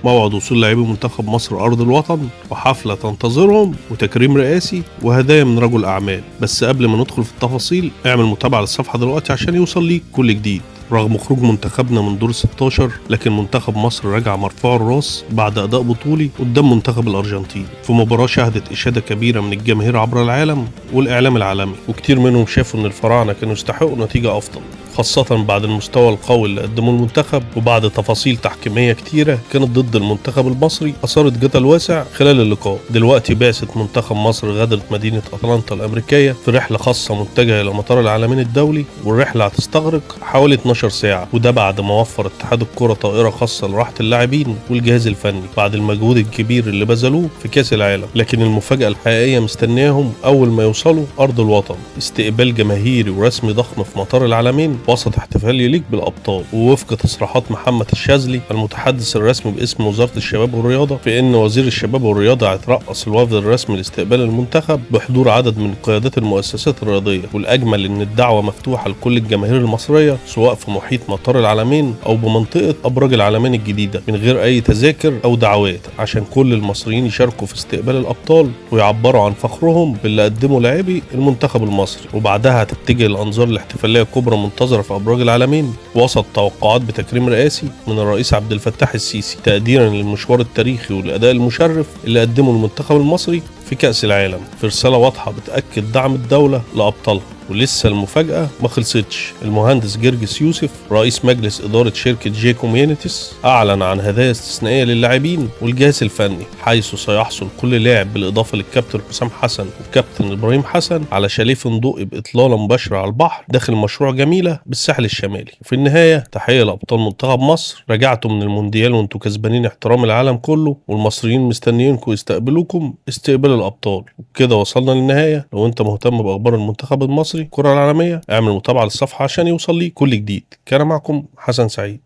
موعد وصول لاعبي منتخب مصر أرض الوطن، وحفلة تنتظرهم، وتكريم رئاسي، وهدايا من رجل أعمال. بس قبل ما ندخل في التفاصيل اعمل متابعة للصفحة دلوقتي عشان يوصل ليك كل جديد. رغم خروج منتخبنا من دور 16، لكن منتخب مصر رجع مرفوع الراس بعد أداء بطولي قدام منتخب الأرجنتين في مباراة شهدت إشادة كبيرة من الجماهير عبر العالم والإعلام العالمي، وكتير منهم شافوا إن الفراعنة كانوا يستحقوا نتيجة أفضل، خاصة بعد المستوى القوي اللي قدمه المنتخب، وبعد تفاصيل تحكيمية كتيرة كانت ضد المنتخب المصري أثارت جدل واسع خلال اللقاء. دلوقتي بعثة منتخب مصر غادرت مدينة أتلانتا الأمريكية في رحلة خاصة متجهة إلى مطار العالمين الدولي، والرحلة هتستغرق حوالي 12 ساعة، وده بعد ما وفر اتحاد الكرة طائرة خاصة لراحة اللاعبين والجهاز الفني بعد المجهود الكبير اللي بذلوه في كأس العالم. لكن المفاجأة الحقيقية مستنياهم أول ما يوصلوا أرض الوطن، استقبال جماهيري ورسمي ضخم في مطار العالمين وسط احتفال يليق بالأبطال. ووفق تصريحات محمد الشاذلي المتحدث الرسمي باسم وزارة الشباب والرياضة في إن وزير الشباب والرياضة هيترأس الوفد الرسمي لاستقبال المنتخب بحضور عدد من قيادات المؤسسات الرياضية، والأجمل إن الدعوة مفتوحة لكل الجماهير المصرية سواء في محيط مطار العالمين أو بمنطقة أبراج العالمين الجديدة من غير أي تذاكر أو دعوات، عشان كل المصريين يشاركوا في استقبال الأبطال ويعبروا عن فخرهم باللي قدمه لاعبي المنتخب المصري. وبعدها هتتجه الأنظار الاحتفالية الكبرى منتظرة في أبراج العالمين وسط توقعات بتكريم رئاسي من الرئيس عبد الفتاح السيسي تقديرا للمشوار التاريخي والأداء المشرف اللي قدمه المنتخب المصري في كأس العالم، في رسالة واضحة بتأكد دعم الدولة لأبطالها. ولسه المفاجأة ما خلصتش، المهندس جرجس يوسف رئيس مجلس إدارة شركة جي كوميونيتيز أعلن عن هدايا استثنائية للاعبين والجهاز الفني، حيث سيحصل كل لاعب بالإضافة للكابتن حسام حسن والكابتن إبراهيم حسن على شاليه فندقي بإطلالة مباشرة على البحر داخل مشروع جميلة بالساحل الشمالي. وفي النهاية تحية لأبطال منتخب مصر، رجعتوا من المونديال وانتوا كسبانين احترام العالم كله، والمصريين مستنيينكم يستقبلوكم استقبال الأبطال. وبكده وصلنا للنهاية. لو انت مهتم بأخبار المنتخب المصري الكرة العالمية اعمل متابعة للصفحة عشان يوصل لي كل جديد. كان معكم حسن سعيد.